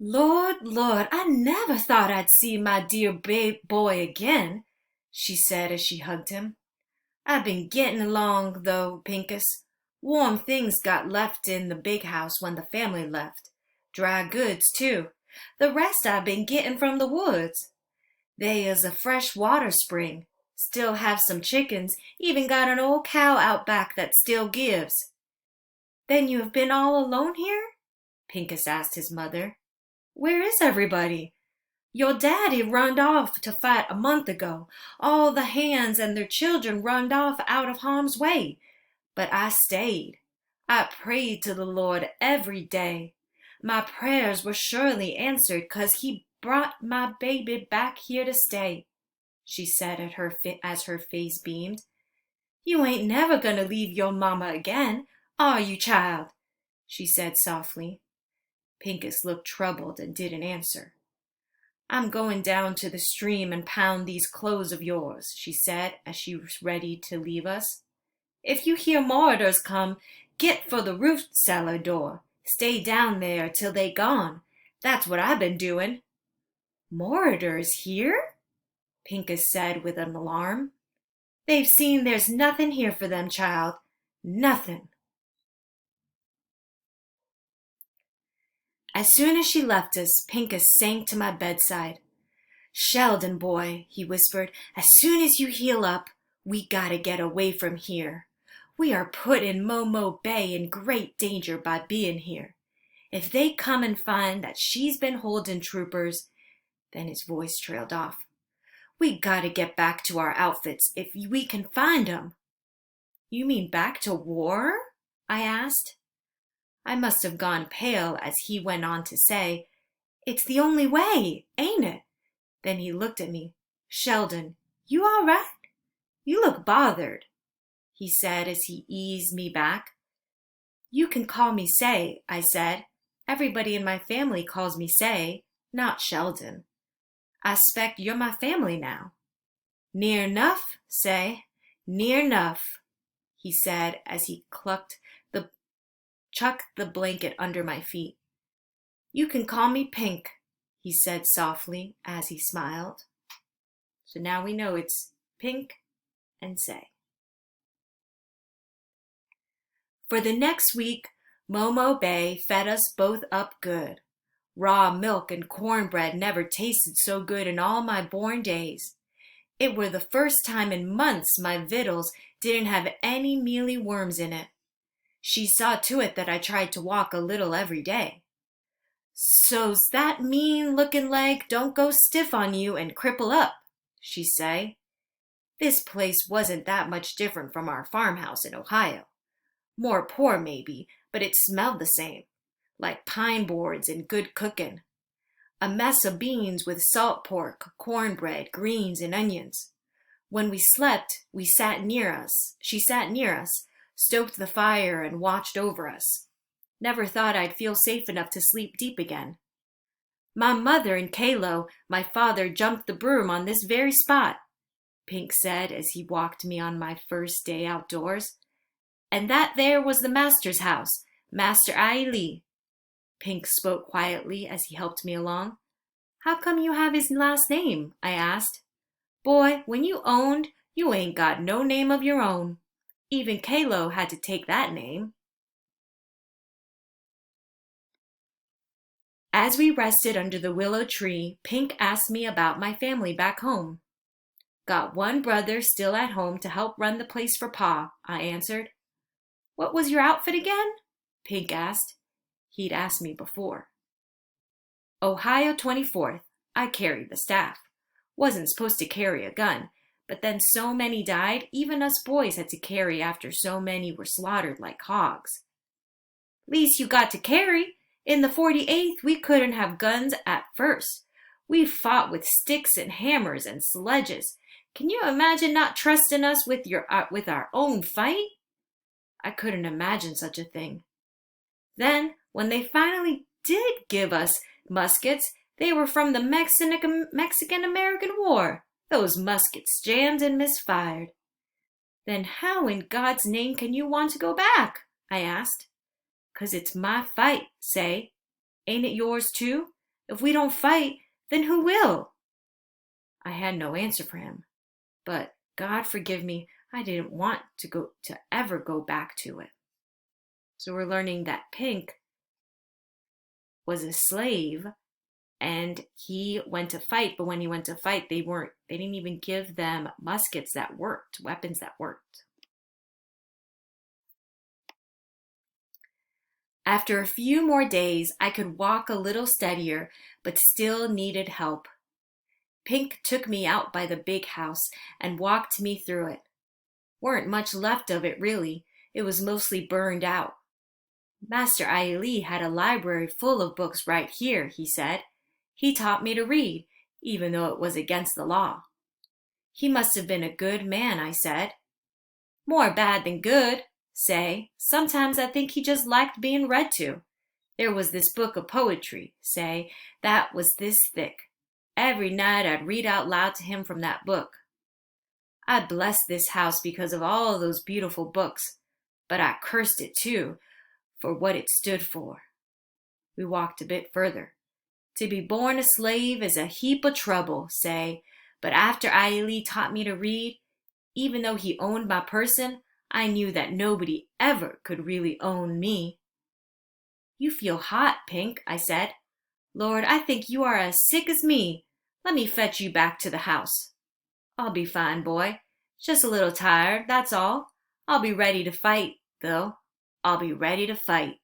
Lord, Lord, I never thought I'd see my dear boy again, she said as she hugged him. I've been getting along, though, Pincus. Warm things got left in the big house when the family left. Dry goods, too. The rest I've been getting from the woods. They is a fresh water spring. Still have some chickens, even got an old cow out back that still gives. Then you have been all alone here? Pincus asked his mother. Where is everybody? Your daddy runned off to fight a month ago. All the hands and their children runned off out of harm's way. But I stayed. I prayed to the Lord every day. My prayers were surely answered 'cause he brought my baby back here to stay, she said as her face beamed. You ain't never gonna leave your mama again, are you, child? She said softly. Pincus looked troubled and didn't answer. I'm going down to the stream and pound these clothes of yours, she said as she was ready to leave us. If you hear moradors come, get for the roof cellar door. Stay down there till they gone. That's what I've been doing. Moradors here? Pincus said with an alarm. They've seen there's nothing here for them, child. Nothing. As soon as she left us, Pincus sank to my bedside. Sheldon, boy, he whispered, as soon as you heal up, we gotta get away from here. We are put in Momo Bay in great danger by being here. If they come and find that she's been holding troopers, then his voice trailed off. We gotta get back to our outfits if we can find 'em. You mean back to war? I asked. I must have gone pale as he went on to say, It's the only way, ain't it? Then he looked at me. Sheldon, you all right? You look bothered, he said as he eased me back. You can call me Say, I said. Everybody in my family calls me Say, not Sheldon. I s'pect you're my family now. Near enough, Say, near enough, he said as he chucked the blanket under my feet. You can call me Pink, he said softly as he smiled. So now we know it's Pink and Say. For the next week, Momo Bay fed us both up good. Raw milk and cornbread never tasted so good in all my born days. It were the first time in months my victuals didn't have any mealy worms in it. She saw to it that I tried to walk a little every day. So's that mean-looking leg don't go stiff on you and cripple up, she say. This place wasn't that much different from our farmhouse in Ohio. More poor, maybe, but it smelled the same, like pine boards and good cooking. A mess of beans with salt pork, cornbread, greens, and onions. When we slept, she sat near us, stoked the fire, and watched over us. Never thought I'd feel safe enough to sleep deep again. My mother and Kalo, my father, jumped the broom on this very spot, Pink said as he walked me on my first day outdoors. And that there was the master's house, Master Aili. Pink spoke quietly as he helped me along. How come you have his last name? I asked. Boy, when you owned, you ain't got no name of your own. Even Kalo had to take that name. As we rested under the willow tree, Pink asked me about my family back home. Got one brother still at home to help run the place for Pa, I answered. What was your outfit again? Pink asked. He'd asked me before. Ohio 24th. I carried the staff. Wasn't supposed to carry a gun, but then so many died, even us boys had to carry after so many were slaughtered like hogs. Least you got to carry. In the 48th, we couldn't have guns at first. We fought with sticks and hammers and sledges. Can you imagine not trusting us with our own fight? I couldn't imagine such a thing. Then, when they finally did give us muskets, they were from the Mexican-American War. Those muskets jammed and misfired. Then how in God's name can you want to go back? I asked. 'Cause it's my fight, Say. Ain't it yours too? If we don't fight, then who will? I had no answer for him, but God forgive me, I didn't want to ever go back to it. So we're learning that Pink was a slave and he went to fight, but when he went to fight, they didn't even give them muskets that worked, weapons that worked. After a few more days, I could walk a little steadier, but still needed help. Pink took me out by the big house and walked me through it. Weren't much left of it, really. It was mostly burned out. Master Aili had a library full of books right here, he said. He taught me to read, even though it was against the law. He must have been a good man, I said. More bad than good, say. Sometimes I think he just liked being read to. There was this book of poetry, say, that was this thick. Every night I'd read out loud to him from that book. I blessed this house because of all those beautiful books, but I cursed it too for what it stood for. We walked a bit further. To be born a slave is a heap of trouble, say, but after Aili taught me to read, even though he owned my person, I knew that nobody ever could really own me. You feel hot, Pink, I said. Lord, I think you are as sick as me. Let me fetch you back to the house. I'll be fine, boy. Just a little tired, that's all. I'll be ready to fight, though. I'll be ready to fight.